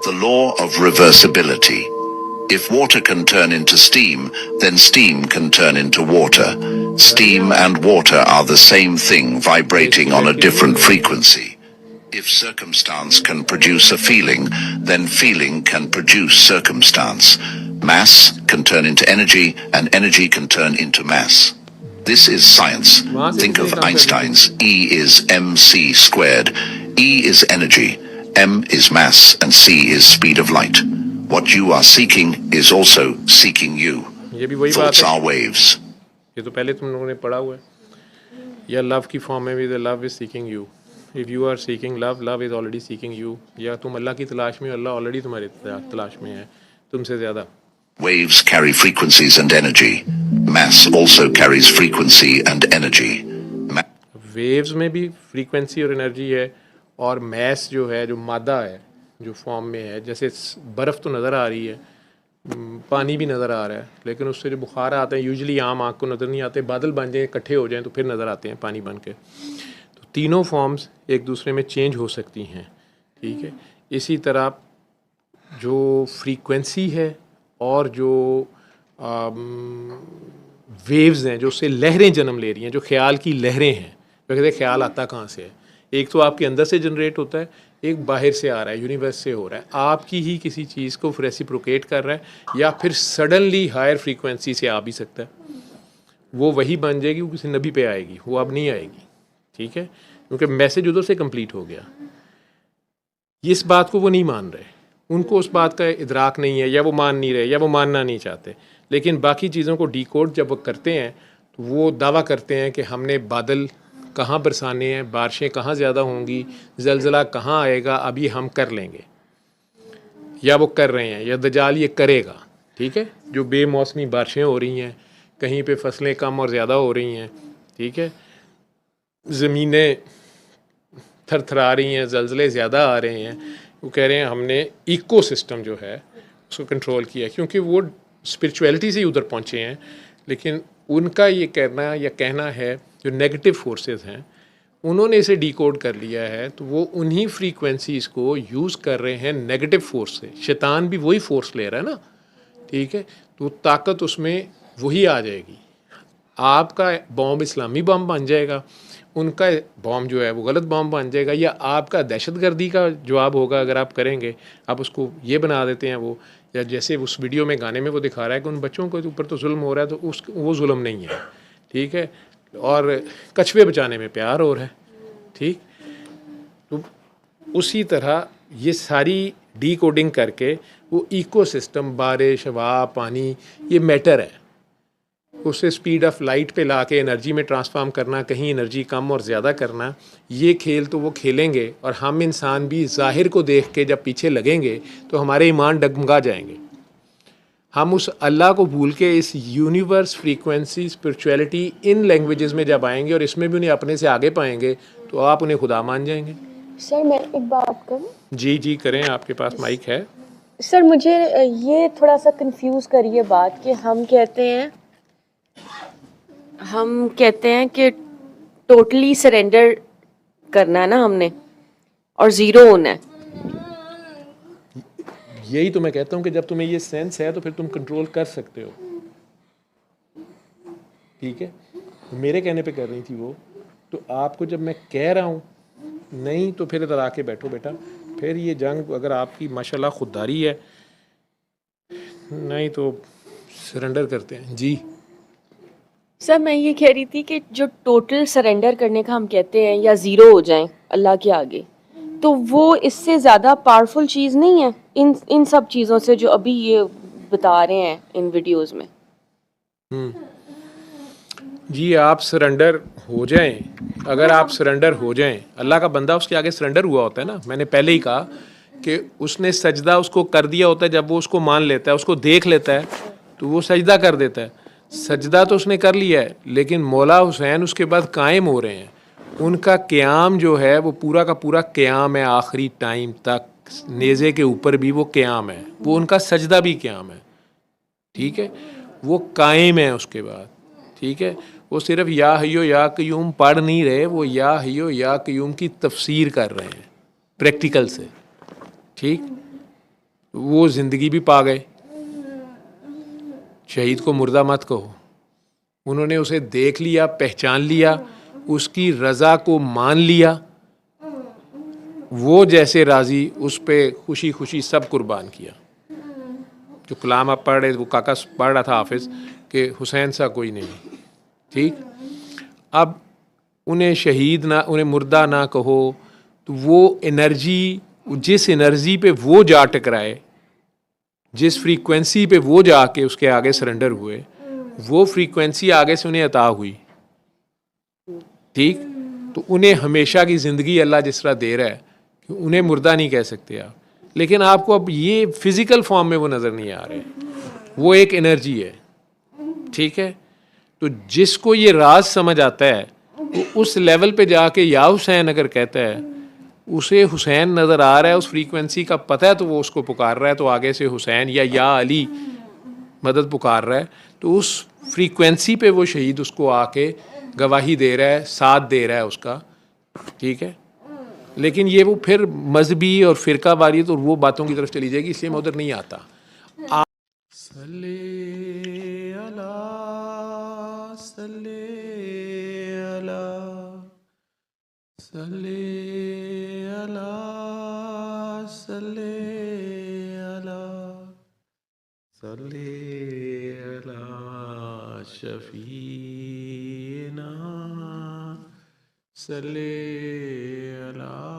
The law of reversibility. If water can turn into steam, then steam can turn into water. Steam and water are the same thing vibrating on a different frequency. If circumstance can produce a feeling, then feeling can produce circumstance. Mass can turn into energy, and energy can turn into mass. This is science. Think of Einstein's E is mc squared. E is energy, m is mass, and c is speed of light. What you are seeking is also seeking you. Thoughts are waves. ये तो पहले तुम लोगों ने पढ़ा हुआ है। या लव की फॉर्म में भी the love is seeking you. If you are seeking love, love is already seeking you. या तुम अल्लाह की तलाश में, अल्लाह ऑलरेडी तुम्हारे तलाश में है, तुमसे ज़्यादा। Waves carry frequencies and energy. Mass also carries frequency and energy. Waves में भी फ्रीक्वेंसी और एनर्जी है, और मैस जो है, जो मादा है, जो फॉर्म में है, जैसे बर्फ़ तो नज़र आ रही है, पानी भी नज़र आ रहा है, लेकिन उससे जो बुखार आते हैं यूजुअली आम आँख को नज़र नहीं आते, बादल बन जाएं, इकट्ठे हो जाएं तो फिर नज़र आते हैं पानी बन के। तो तीनों फॉर्म्स एक दूसरे में चेंज हो सकती हैं, ठीक है। इसी तरह जो फ्रीक्वेंसी है और जो वेव्स हैं, जो उससे लहरें जन्म ले रही हैं, जो ख्याल की लहरें हैं, वो कहते हैं ख्याल आता कहाँ से है। एक तो आपके अंदर से जनरेट होता है, एक बाहर से आ रहा है, यूनिवर्स से हो रहा है, आपकी ही किसी चीज़ को रेसिप्रोकेट कर रहा है, या फिर सडनली हायर फ्रीक्वेंसी से आ भी सकता है। वो वही बन जाएगी, वो किसी नबी पे आएगी, वो अब नहीं आएगी, ठीक है, क्योंकि मैसेज उधर से कंप्लीट हो गया। इस बात को वो नहीं मान रहे, उनको उस बात का इदराक नहीं है, या वो मान नहीं रहे, या वो मानना नहीं चाहते। लेकिन बाकी चीज़ों को डिकोड जब वो करते हैं तो वो दावा करते हैं कि हमने बादल कहाँ बरसाने हैं, बारिशें कहाँ ज़्यादा होंगी, ज़लज़ला कहाँ आएगा, अभी हम कर लेंगे, या वो कर रहे हैं, या दजाल ये करेगा, ठीक है। जो बेमौसमी बारिशें हो रही हैं, कहीं पे फसलें कम और ज़्यादा हो रही हैं, ठीक है, ज़मीनें थरथरा रही हैं, ज़लज़ले ज़्यादा आ रहे हैं, वो कह रहे हैं हमने इकोसिस्टम जो है उसको कंट्रोल किया, क्योंकि वो स्पिरिचुअलिटी से ही उधर पहुँचे हैं। लेकिन उनका ये कहना है जो नेगेटिव फोर्सेस हैं, उन्होंने इसे डिकोड कर लिया है, तो वो उन्हीं फ्रीक्वेंसीज़ को यूज़ कर रहे हैं नेगेटिव फोर्स से। शैतान भी वही फोर्स ले रहा है ना, ठीक है, तो ताकत उसमें वही आ जाएगी। आपका बॉम्ब इस्लामी बॉम्ब बन जाएगा, उनका बॉम्ब जो है वो गलत बॉम्ब बन जाएगा, या आपका दहशतगर्दी का जवाब होगा अगर आप करेंगे, आप उसको ये बना देते हैं वो। या जैसे उस वीडियो में, गाने में वो दिखा रहा है कि उन बच्चों के ऊपर तो जुल्म हो रहा है, तो वो जुल्म नहीं है, ठीक है, और कछुए बचाने में प्यार हो रहा है, ठीक। तो उसी तरह ये सारी डिकोडिंग करके वो इकोसिस्टम, बारिश, हवा, पानी, ये मैटर है, उसे स्पीड ऑफ लाइट पे ला के एनर्जी में ट्रांसफॉर्म करना, कहीं एनर्जी कम और ज़्यादा करना, ये खेल तो वो खेलेंगे। और हम इंसान भी ज़ाहिर को देख के जब पीछे लगेंगे तो हमारे ईमान डगमगा जाएंगे। हम उस अल्लाह को भूल के इस यूनिवर्स, फ्रीक्वेंसी, स्पिरिचुअलिटी, इन लैंग्वेजेस में जब आएंगे और इसमें भी उन्हें अपने से आगे पाएंगे, तो आप उन्हें खुदा मान जाएंगे। सर मैं एक बात करूं? जी जी करें, आपके पास माइक है। सर मुझे ये थोड़ा सा कंफ्यूज करिए बात कि हम कहते हैं कि टोटली सरेंडर करना है ना हमने, और ज़ीरो होना है। यही तो मैं कहता हूँ कि जब तुम्हें ये सेंस है तो फिर तुम कंट्रोल कर सकते हो, ठीक है। मेरे कहने पे कर रही थी वो, तो आपको जब मैं कह रहा हूँ नहीं, तो फिर इधर आके बैठो बेटा। फिर ये जंग अगर आपकी माशाल्लाह खुददारी है, नहीं तो सरेंडर करते हैं। जी सर मैं ये कह रही थी कि जो टोटल सरेंडर करने का हम कहते हैं, या ज़ीरो हो जाएं अल्लाह के आगे, तो वो इससे ज़्यादा पावरफुल चीज़ नहीं है इन सब चीज़ों से जो अभी ये बता रहे हैं इन वीडियोस में। जी आप सरेंडर हो जाएं, अगर आप सरेंडर हो जाएं, अल्लाह का बंदा उसके आगे सरेंडर हुआ होता है ना। मैंने पहले ही कहा कि उसने सजदा उसको कर दिया होता है, जब वो उसको मान लेता है, उसको देख लेता है, तो वो सजदा कर देता है। सजदा तो उसने कर लिया है, लेकिन मौला हुसैन उसके बाद कायम हो रहे हैं। उनका क़याम जो है वो पूरा का पूरा क़याम है, आखिरी टाइम तक नेज़े के ऊपर भी वो क़याम है, वो उनका सजदा भी क़याम है, ठीक है। वो कायम है उसके बाद, ठीक है। वो सिर्फ या हय्यो या क़य्यूम पढ़ नहीं रहे, वो या हय्यो या क़य्यूम की तफसीर कर रहे हैं प्रैक्टिकल से, ठीक। वो ज़िंदगी भी पा गए। शहीद को मुर्दा मत कहो, उन्होंने उसे देख लिया, पहचान लिया, उसकी रज़ा को मान लिया, वो जैसे राज़ी उस पे खुशी खुशी सब कुर्बान किया। जो कलाम आप पढ़ रहे, वो काका पढ़ रहा था हाफिज़ कि हुसैन सा कोई नहीं। ठीक, अब उन्हें शहीद ना, उन्हें मुर्दा ना कहो, तो वो एनर्जी, जिस एनर्जी पे वो जा टकराए, जिस फ्रीक्वेंसी पे वो जाके उसके आगे सरेंडर हुए, वो फ्रीक्वेंसी आगे से उन्हें अता हुई। ठीक, तो उन्हें हमेशा की ज़िंदगी अल्लाह जिस तरह दे रहा है कि उन्हें मुर्दा नहीं कह सकते आप, लेकिन आपको अब ये फिज़िकल फॉर्म में वो नज़र नहीं आ रहे, वो एक एनर्जी है। ठीक है, तो जिसको ये राज समझ आता है वो उस लेवल पे जाके या हुसैन अगर कहता है, उसे हुसैन नज़र आ रहा है, उस फ्रीक्वेंसी का पता है, तो वो उसको पुकार रहा है, तो आगे से हुसैन या अली मदद पुकार रहा है, तो उस फ्रीक्वेंसी पे वो शहीद उसको आके गवाही दे रहा है, साथ दे रहा है उसका। ठीक है, लेकिन ये वो फिर मजहबी और फ़िरका वारियत और वो बातों की तरफ चली जाएगी, इसलिए मैं उधर नहीं आता। सल्ले अला, सल्ले अला, सल्ले अला, सल्ले अला, सल्ले अला शफीना, सल्ले अला